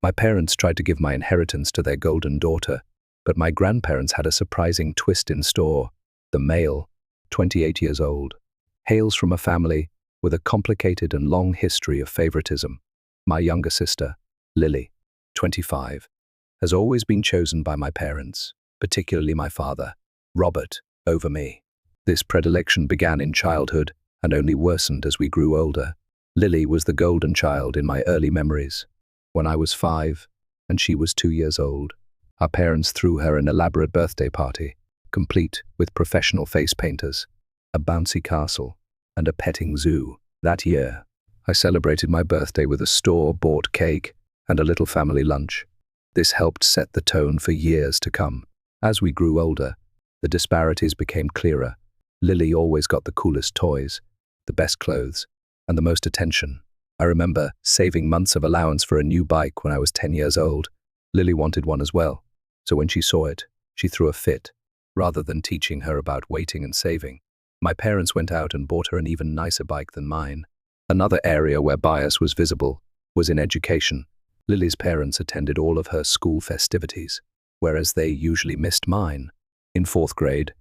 My parents tried to give my inheritance to their golden daughter, but my grandparents had a surprising twist in store. The male, 28 years old, hails from a family with a complicated and long history of favoritism. My younger sister, Lily, 25, has always been chosen by my parents, particularly my father, Robert, over me. This predilection began in childhood and only worsened as we grew older. Lily was the golden child in my early memories. When I was 5 and she was 2 years old, our parents threw her an elaborate birthday party, complete with professional face painters, a bouncy castle, and a petting zoo. That year, I celebrated my birthday with a store-bought cake and a little family lunch. This helped set the tone for years to come. As we grew older, the disparities became clearer. Lily always got the coolest toys, the best clothes, and the most attention. I remember saving months of allowance for a new bike when I was 10 years old. Lily wanted one as well, so when she saw it, she threw a fit. Rather than teaching her about waiting and saving, my parents went out and bought her an even nicer bike than mine. Another area where bias was visible was in education. Lily's parents attended all of her school festivities, whereas they usually missed mine. In 4th grade,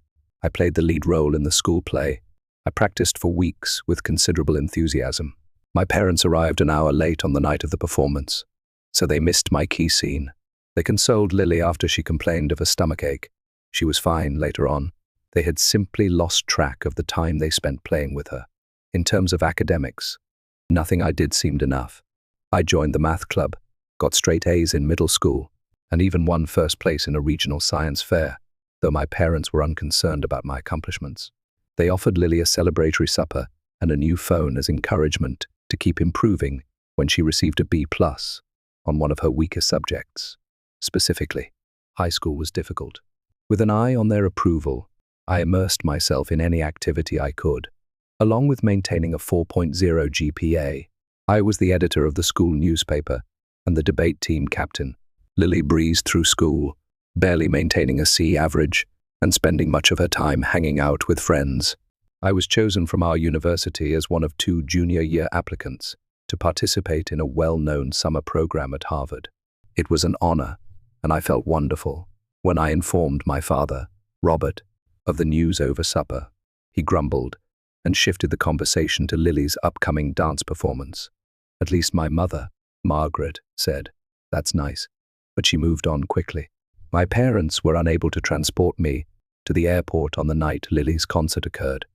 I played the lead role in the school play. I practiced for weeks with considerable enthusiasm. My parents arrived an hour late on the night of the performance, so they missed my key scene. They consoled Lily after she complained of a stomachache. She was fine later on. They had simply lost track of the time they spent playing with her. In terms of academics, nothing I did seemed enough. I joined the math club, got straight A's in middle school, and even won first place in a regional science fair, though my parents were unconcerned about my accomplishments. They offered Lily a celebratory supper and a new phone as encouragement to keep improving when she received a B+ on one of her weaker subjects. Specifically, high school was difficult. With an eye on their approval, I immersed myself in any activity I could. Along with maintaining a 4.0 GPA, I was the editor of the school newspaper and the debate team captain. Lily breezed through school, barely maintaining a C average and spending much of her time hanging out with friends. I was chosen from our university as one of 2 junior year applicants to participate in a well-known summer program at Harvard. It was an honor, and I felt wonderful. When I informed my father, Robert, of the news over supper, he grumbled and shifted the conversation to Lily's upcoming dance performance. At least my mother, Margaret, said, "That's nice," but she moved on quickly. My parents were unable to transport me to the airport on the night Lily's concert occurred.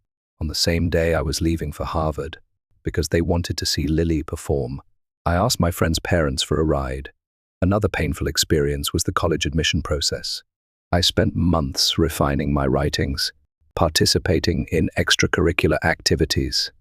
On the same day I was leaving for Harvard, because they wanted to see Lily perform, I asked my friend's parents for a ride. Another painful experience was the college admission process. I spent months refining my writings, participating in extracurricular activities,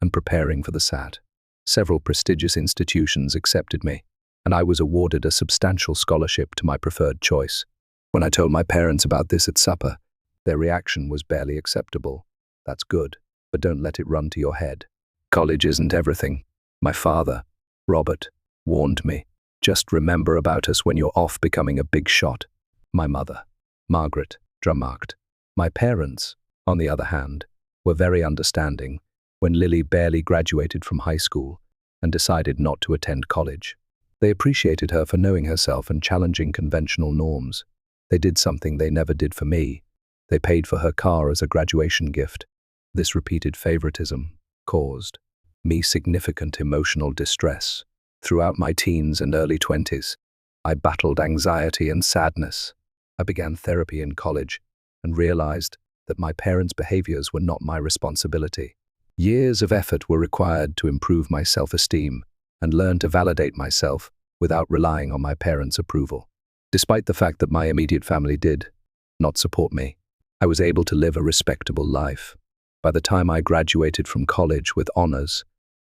and preparing for the SAT. Several prestigious institutions accepted me, and I was awarded a substantial scholarship to my preferred choice. When I told my parents about this at supper, their reaction was barely acceptable. "That's good, but don't let it run to your head. College isn't everything." My father, Robert, warned me, "Just remember about us when you're off becoming a big shot." My mother, Margaret, remarked. My parents, on the other hand, were very understanding when Lily barely graduated from high school and decided not to attend college. They appreciated her for knowing herself and challenging conventional norms. They did something they never did for me. They paid for her car as a graduation gift. This repeated favoritism caused me significant emotional distress. Throughout my teens and early 20s, I battled anxiety and sadness. I began therapy in college and realized that my parents' behaviors were not my responsibility. Years of effort were required to improve my self-esteem and learn to validate myself without relying on my parents' approval. Despite the fact that my immediate family did not support me, I was able to live a respectable life. By the time I graduated from college with honors,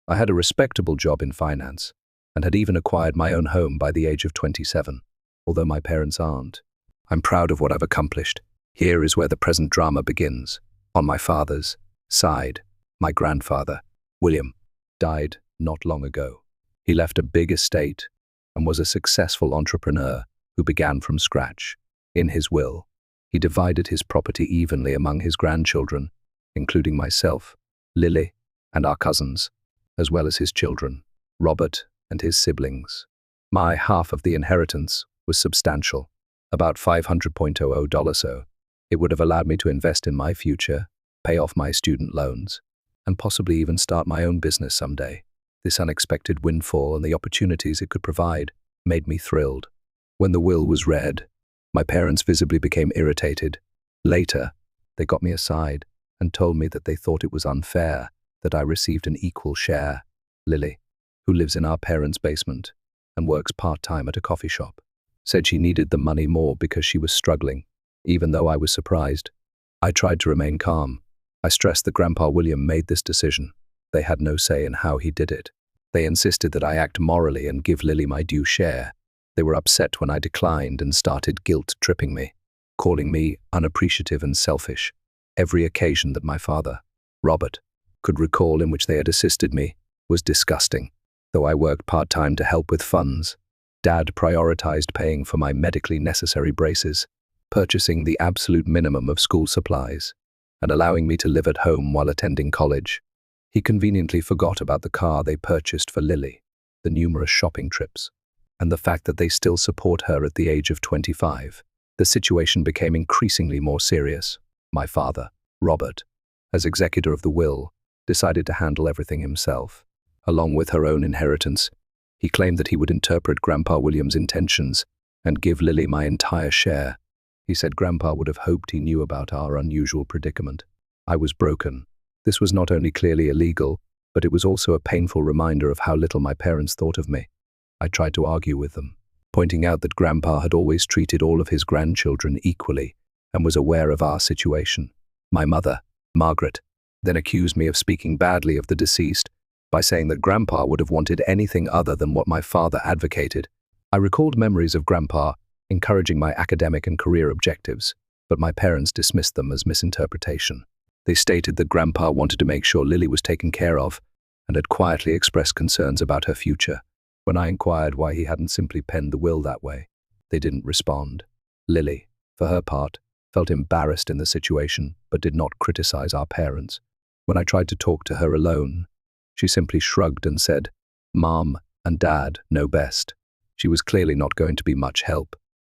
I had a respectable job in finance and had even acquired my own home by the age of 27, although my parents aren't. I'm proud of what I've accomplished. Here is where the present drama begins. On my father's side, my grandfather, William, died not long ago. He left a big estate and was a successful entrepreneur who began from scratch. In his will, he divided his property evenly among his grandchildren, including myself, Lily, and our cousins, as well as his children, Robert and his siblings. My half of the inheritance was substantial, about $500,000 so. It would have allowed me to invest in my future, pay off my student loans, and possibly even start my own business someday. This unexpected windfall and the opportunities it could provide made me thrilled. When the will was read, my parents visibly became irritated. Later, they got me aside and told me that they thought it was unfair that I received an equal share. Lily, who lives in our parents' basement and works part-time at a coffee shop, said she needed the money more because she was struggling. Even though I was surprised, I tried to remain calm. I stressed that Grandpa William made this decision. They had no say in how he did it. They insisted that I act morally and give Lily my due share. They were upset when I declined and started guilt-tripping me, calling me unappreciative and selfish. Every occasion that my father, Robert, could recall in which they had assisted me was disgusting. Though I worked part-time to help with funds, Dad prioritized paying for my medically necessary braces, purchasing the absolute minimum of school supplies, and allowing me to live at home while attending college. He conveniently forgot about the car they purchased for Lily, the numerous shopping trips, and the fact that they still support her at the age of 25. The situation became increasingly more serious. My father, Robert, as executor of the will, decided to handle everything himself. Along with her own inheritance, he claimed that he would interpret Grandpa William's intentions and give Lily my entire share. He said Grandpa would have hoped he knew about our unusual predicament. I was broken. This was not only clearly illegal, but it was also a painful reminder of how little my parents thought of me. I tried to argue with them, pointing out that Grandpa had always treated all of his grandchildren equally and was aware of our situation. My mother, Margaret, then accused me of speaking badly of the deceased by saying that Grandpa would have wanted anything other than what my father advocated. I recalled memories of Grandpa encouraging my academic and career objectives, but my parents dismissed them as misinterpretation. They stated that Grandpa wanted to make sure Lily was taken care of and had quietly expressed concerns about her future. When I inquired why he hadn't simply penned the will that way, they didn't respond. Lily, for her part, felt embarrassed in the situation but did not criticize our parents. When I tried to talk to her alone, she simply shrugged and said, "Mom and Dad know best." She was clearly not going to be much help.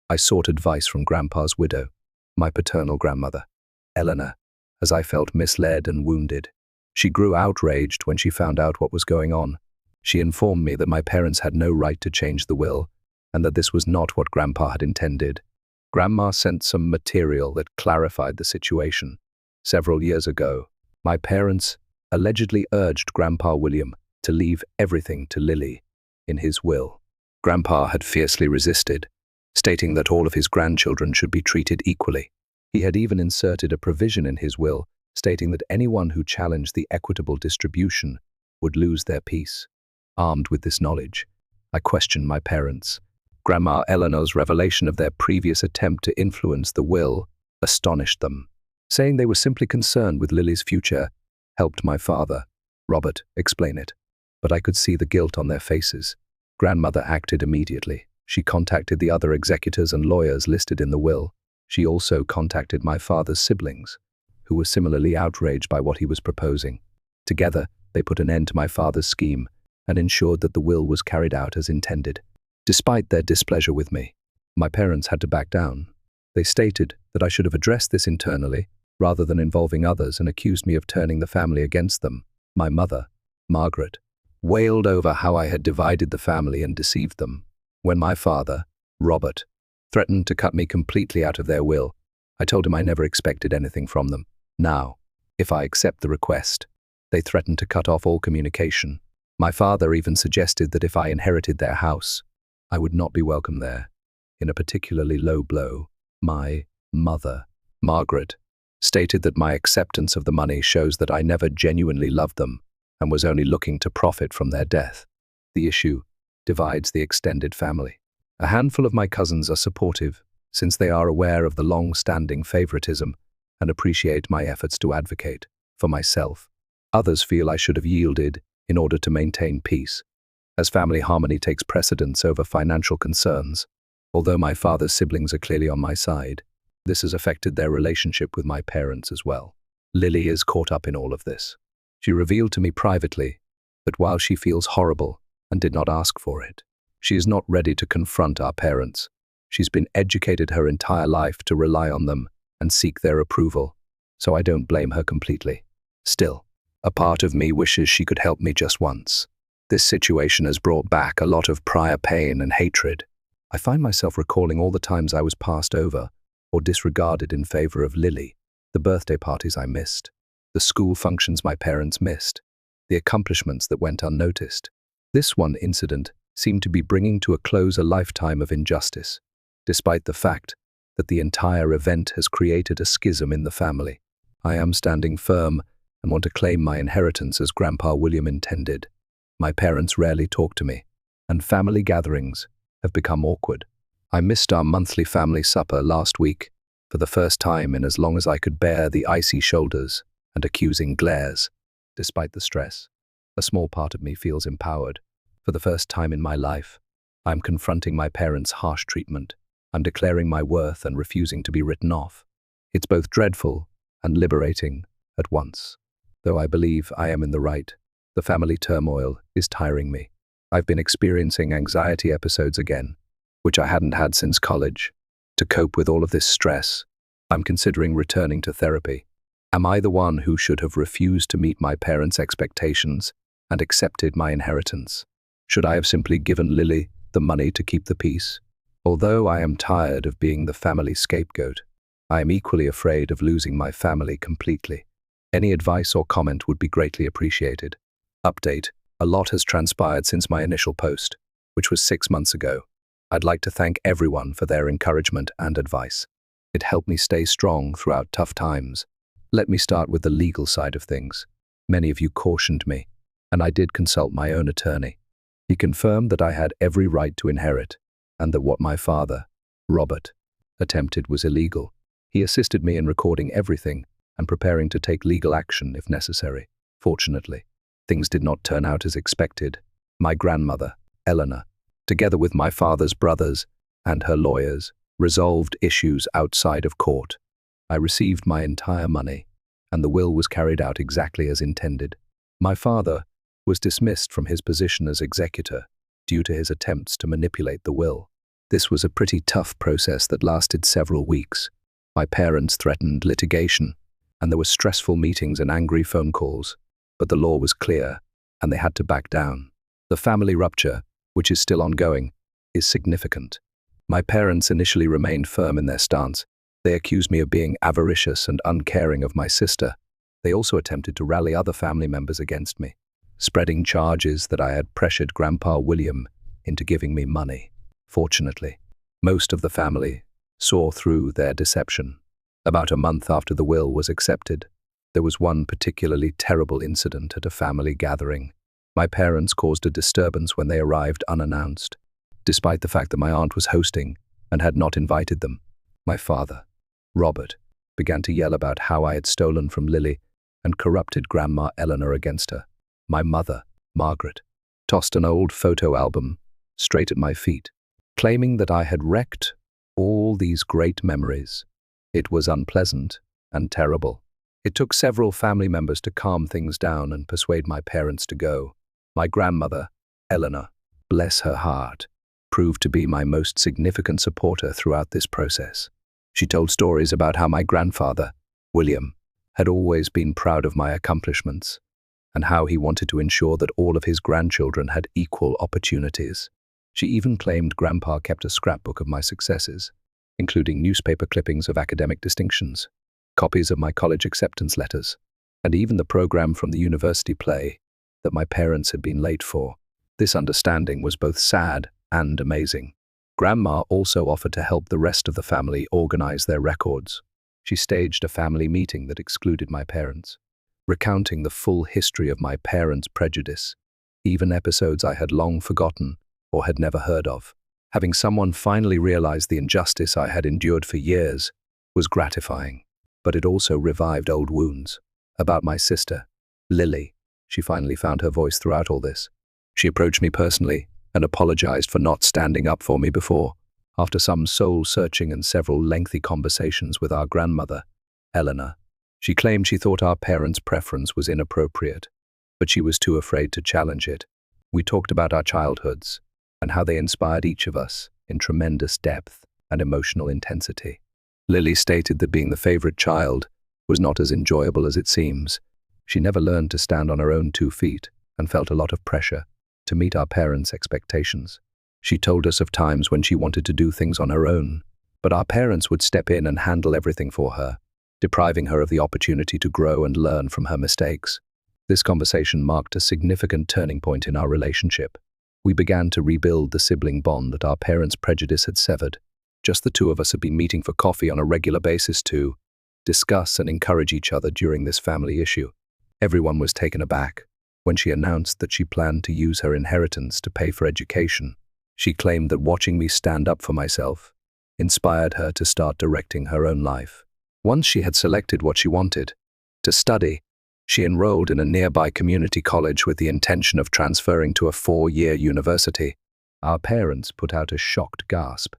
I sought advice from Grandpa's widow, my paternal grandmother, Eleanor, as I felt misled and wounded. She grew outraged when she found out what was going on. She informed me that my parents had no right to change the will and that this was not what Grandpa had intended. Grandma sent some material that clarified the situation. Several years ago, my parents allegedly urged Grandpa William to leave everything to Lily in his will. Grandpa had fiercely resisted, stating that all of his grandchildren should be treated equally. He had even inserted a provision in his will stating that anyone who challenged the equitable distribution would lose their peace. Armed with this knowledge, I questioned my parents. Grandma Eleanor's revelation of their previous attempt to influence the will astonished them. Saying they were simply concerned with Lily's future helped my father, Robert, explain it. But I could see the guilt on their faces. Grandmother acted immediately. She contacted the other executors and lawyers listed in the will. She also contacted my father's siblings, who were similarly outraged by what he was proposing. Together, they put an end to my father's scheme and ensured that the will was carried out as intended. Despite their displeasure with me, my parents had to back down. They stated that I should have addressed this internally rather than involving others and accused me of turning the family against them. My mother, Margaret, wailed over how I had divided the family and deceived them. When my father, Robert, threatened to cut me completely out of their will, I told him I never expected anything from them. Now, if I accept the request, they threatened to cut off all communication. My father even suggested that if I inherited their house, I would not be welcome there. In a particularly low blow, my mother, Margaret, stated that my acceptance of the money shows that I never genuinely loved them and was only looking to profit from their death. The issue divides the extended family. A handful of my cousins are supportive, since they are aware of the long-standing favoritism and appreciate my efforts to advocate for myself. Others feel I should have yielded in order to maintain peace, as family harmony takes precedence over financial concerns. Although my father's siblings are clearly on my side, this has affected their relationship with my parents as well. Lily is caught up in all of this. She revealed to me privately that while she feels horrible and did not ask for it, She is not ready to confront our parents. She's been educated her entire life to rely on them and seek their approval, so I don't blame her completely. Still, a part of me wishes she could help me just once. This situation has brought back a lot of prior pain and hatred. I find myself recalling all the times I was passed over or disregarded in favor of Lily, the birthday parties I missed, the school functions my parents missed, the accomplishments that went unnoticed. This one incident seemed to be bringing to a close a lifetime of injustice, despite the fact that the entire event has created a schism in the family. I am standing firm and want to claim my inheritance as Grandpa William intended. My parents rarely talk to me, and family gatherings have become awkward. I missed our monthly family supper last week for the first time in as long as I could bear the icy shoulders and accusing glares. Despite the stress, a small part of me feels empowered. For the first time in my life, I'm confronting my parents' harsh treatment. I'm declaring my worth and refusing to be written off. It's both dreadful and liberating at once. Though I believe I am in the right, the family turmoil is tiring me. I've been experiencing anxiety episodes again, which I hadn't had since college. To cope with all of this stress, I'm considering returning to therapy. Am I the one who should have refused to meet my parents' expectations and accepted my inheritance? Should I have simply given Lily the money to keep the peace? Although I am tired of being the family scapegoat, I am equally afraid of losing my family completely. Any advice or comment would be greatly appreciated. Update: a lot has transpired since my initial post, which was 6 months ago. I'd like to thank everyone for their encouragement and advice. It helped me stay strong throughout tough times. Let me start with the legal side of things. Many of you cautioned me, and I did consult my own attorney. He confirmed that I had every right to inherit, and that what my father, Robert, attempted was illegal. He assisted me in recording everything and preparing to take legal action if necessary. Fortunately, things did not turn out as expected. My grandmother, Eleanor, together with my father's brothers and her lawyers, resolved issues outside of court. I received my entire money, and the will was carried out exactly as intended. My father was dismissed from his position as executor due to his attempts to manipulate the will. This was a pretty tough process that lasted several weeks. My parents threatened litigation, and there were stressful meetings and angry phone calls, but the law was clear, and they had to back down. The family rupture, which is still ongoing, is significant. My parents initially remained firm in their stance. They accused me of being avaricious and uncaring of my sister. They also attempted to rally other family members against me, spreading charges that I had pressured Grandpa William into giving me money. Fortunately, most of the family saw through their deception. About a month after the will was accepted, there was one particularly terrible incident at a family gathering. My parents caused a disturbance when they arrived unannounced, despite the fact that my aunt was hosting and had not invited them. My father, Robert, began to yell about how I had stolen from Lily and corrupted Grandma Eleanor against her. My mother, Margaret, tossed an old photo album straight at my feet, claiming that I had wrecked all these great memories. It was unpleasant and terrible. It took several family members to calm things down and persuade my parents to go. My grandmother, Eleanor, bless her heart, proved to be my most significant supporter throughout this process. She told stories about how my grandfather, William, had always been proud of my accomplishments, and how he wanted to ensure that all of his grandchildren had equal opportunities. She even claimed Grandpa kept a scrapbook of my successes, including newspaper clippings of academic distinctions, copies of my college acceptance letters, and even the program from the university play that my parents had been late for. This understanding was both sad and amazing. Grandma also offered to help the rest of the family organize their records. She staged a family meeting that excluded my parents, recounting the full history of my parents' prejudice, even episodes I had long forgotten or had never heard of. Having someone finally realize the injustice I had endured for years was gratifying, but it also revived old wounds. About my sister, Lily, she finally found her voice throughout all this. She approached me personally and apologized for not standing up for me before. After some soul-searching and several lengthy conversations with our grandmother, Eleanor, she claimed she thought our parents' preference was inappropriate, but she was too afraid to challenge it. We talked about our childhoods and how they inspired each of us in tremendous depth and emotional intensity. Lily stated that being the favorite child was not as enjoyable as it seems. She never learned to stand on her own 2 feet and felt a lot of pressure to meet our parents' expectations. She told us of times when she wanted to do things on her own, but our parents would step in and handle everything for her, depriving her of the opportunity to grow and learn from her mistakes. This conversation marked a significant turning point in our relationship. We began to rebuild the sibling bond that our parents' prejudice had severed. Just the 2 of us had been meeting for coffee on a regular basis to discuss and encourage each other during this family issue. Everyone was taken aback when she announced that she planned to use her inheritance to pay for education. She claimed that watching me stand up for myself inspired her to start directing her own life. Once she had selected what she wanted to study, she enrolled in a nearby community college with the intention of transferring to a 4-year university. Our parents put out a shocked gasp.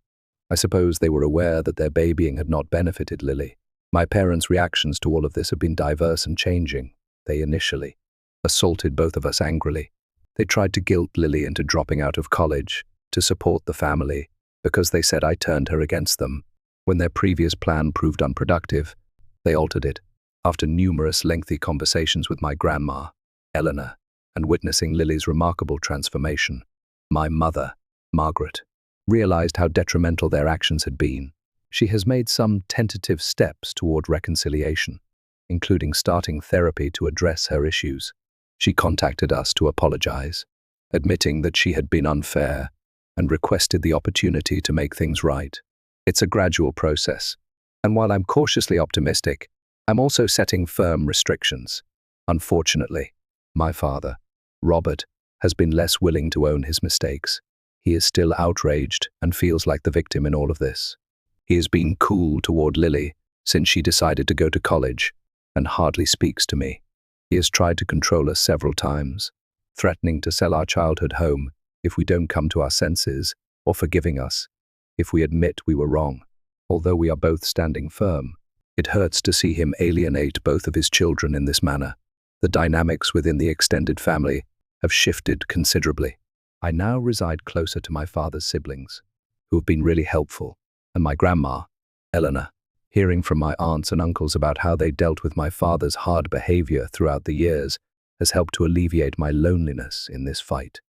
I suppose they were aware that their babying had not benefited Lily. My parents' reactions to all of this have been diverse and changing. They initially assaulted both of us angrily. They tried to guilt Lily into dropping out of college to support the family because they said I turned her against them. When their previous plan proved unproductive, they altered it. After numerous lengthy conversations with my grandma, Eleanor, and witnessing Lily's remarkable transformation, my mother, Margaret, realized how detrimental their actions had been. She has made some tentative steps toward reconciliation, including starting therapy to address her issues. She contacted us to apologize, admitting that she had been unfair and requested the opportunity to make things right. It's a gradual process, and while I'm cautiously optimistic, I'm also setting firm restrictions. Unfortunately, my father, Robert, has been less willing to own his mistakes. He is still outraged and feels like the victim in all of this. He has been cool toward Lily since she decided to go to college and hardly speaks to me. He has tried to control us several times, threatening to sell our childhood home if we don't come to our senses, or forgiving us if we admit we were wrong. Although we are both standing firm, it hurts to see him alienate both of his children in this manner. The dynamics within the extended family have shifted considerably. I now reside closer to my father's siblings, who have been really helpful, and my grandma, Eleanor. Hearing from my aunts and uncles about how they dealt with my father's hard behavior throughout the years has helped to alleviate my loneliness in this fight.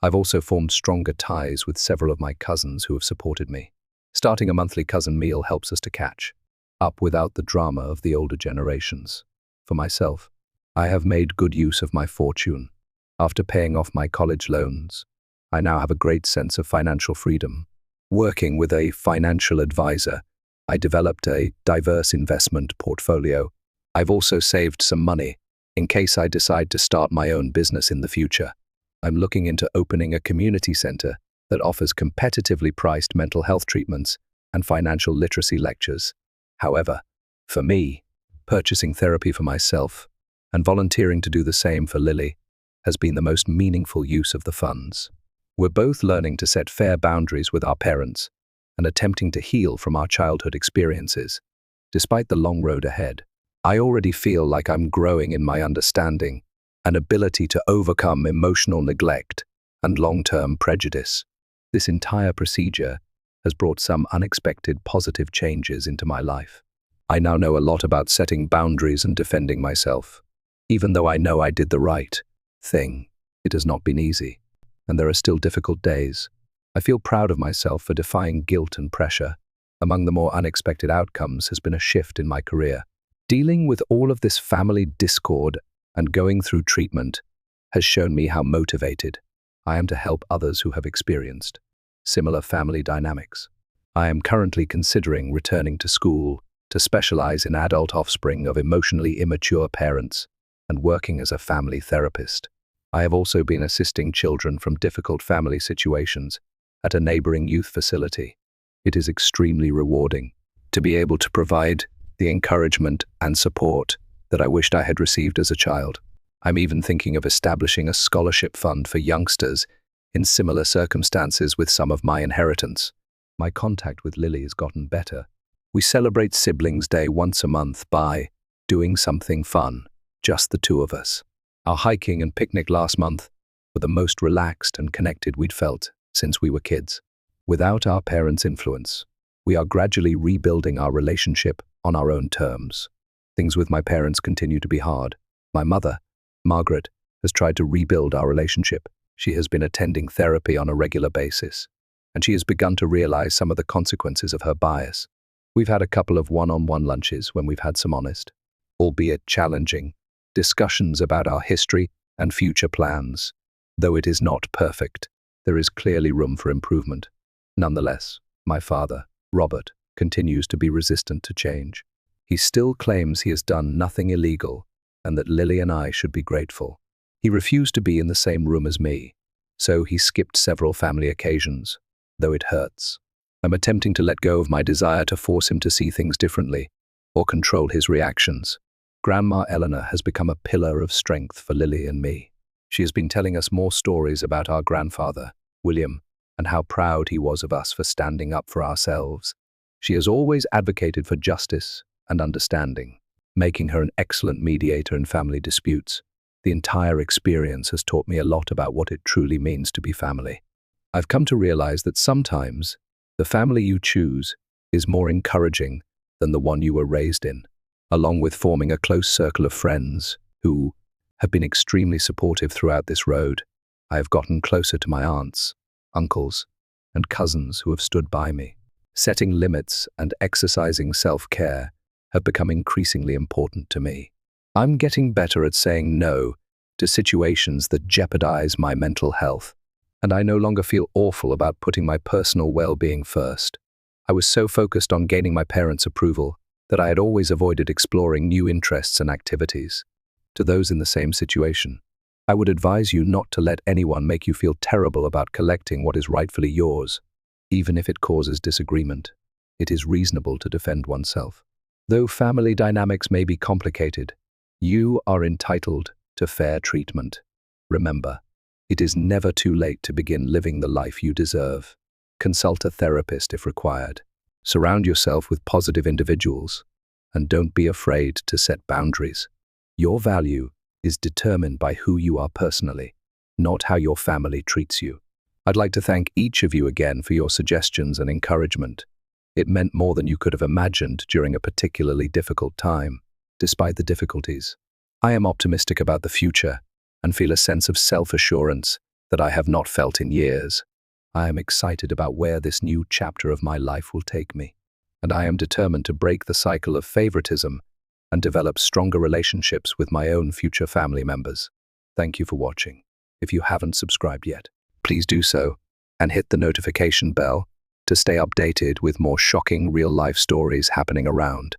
I've also formed stronger ties with several of my cousins who have supported me. Starting a monthly cousin meal helps us to catch up without the drama of the older generations. For myself, I have made good use of my fortune. After paying off my college loans, I now have a great sense of financial freedom. Working with a financial advisor, I developed a diverse investment portfolio. I've also saved some money in case I decide to start my own business in the future. I'm looking into opening a community center that offers competitively priced mental health treatments and financial literacy lectures. However, for me, purchasing therapy for myself and volunteering to do the same for Lily has been the most meaningful use of the funds. We're both learning to set fair boundaries with our parents and attempting to heal from our childhood experiences. Despite the long road ahead, I already feel like I'm growing in my understanding and ability to overcome emotional neglect and long-term prejudice. This entire procedure has brought some unexpected positive changes into my life. I now know a lot about setting boundaries and defending myself. Even though I know I did the right thing, it has not been easy, and there are still difficult days. I feel proud of myself for defying guilt and pressure. Among the more unexpected outcomes has been a shift in my career. Dealing with all of this family discord and going through treatment has shown me how motivated I am to help others who have experienced similar family dynamics. I am currently considering returning to school to specialize in adult offspring of emotionally immature parents and working as a family therapist. I have also been assisting children from difficult family situations at a neighboring youth facility. It is extremely rewarding to be able to provide the encouragement and support that I wished I had received as a child. I'm even thinking of establishing a scholarship fund for youngsters in similar circumstances with some of my inheritance. My contact with Lily has gotten better. We celebrate Siblings Day once a month by doing something fun, just the 2 of us. Our hiking and picnic last month were the most relaxed and connected we'd felt since we were kids. Without our parents' influence, we are gradually rebuilding our relationship on our own terms. Things with my parents continue to be hard. My mother, Margaret, has tried to rebuild our relationship. She has been attending therapy on a regular basis, and she has begun to realize some of the consequences of her bias. We've had a couple of one-on-one lunches when we've had some honest, albeit challenging, discussions about our history and future plans. Though it is not perfect, there is clearly room for improvement. Nonetheless, my father, Robert, continues to be resistant to change. He still claims he has done nothing illegal and that Lily and I should be grateful. He refused to be in the same room as me, so he skipped several family occasions, though it hurts. I'm attempting to let go of my desire to force him to see things differently or control his reactions. Grandma Eleanor has become a pillar of strength for Lily and me. She has been telling us more stories about our grandfather, William, and how proud he was of us for standing up for ourselves. She has always advocated for justice and understanding, making her an excellent mediator in family disputes. The entire experience has taught me a lot about what it truly means to be family. I've come to realize that sometimes the family you choose is more encouraging than the one you were raised in, along with forming a close circle of friends who have been extremely supportive throughout this road. I have gotten closer to my aunts, uncles, and cousins who have stood by me. Setting limits and exercising self-care have become increasingly important to me. I'm getting better at saying no to situations that jeopardize my mental health, and I no longer feel awful about putting my personal well-being first. I was so focused on gaining my parents' approval that I had always avoided exploring new interests and activities. To those in the same situation, I would advise you not to let anyone make you feel terrible about collecting what is rightfully yours, even if it causes disagreement. It is reasonable to defend oneself. Though family dynamics may be complicated, you are entitled to fair treatment. Remember, it is never too late to begin living the life you deserve. Consult a therapist if required. Surround yourself with positive individuals, and don't be afraid to set boundaries. Your value is determined by who you are personally, not how your family treats you. I'd like to thank each of you again for your suggestions and encouragement. It meant more than you could have imagined during a particularly difficult time. Despite the difficulties, I am optimistic about the future and feel a sense of self-assurance that I have not felt in years. I am excited about where this new chapter of my life will take me, and I am determined to break the cycle of favoritism and develop stronger relationships with my own future family members. Thank you for watching. If you haven't subscribed yet, please do so and hit the notification bell to stay updated with more shocking real-life stories happening around.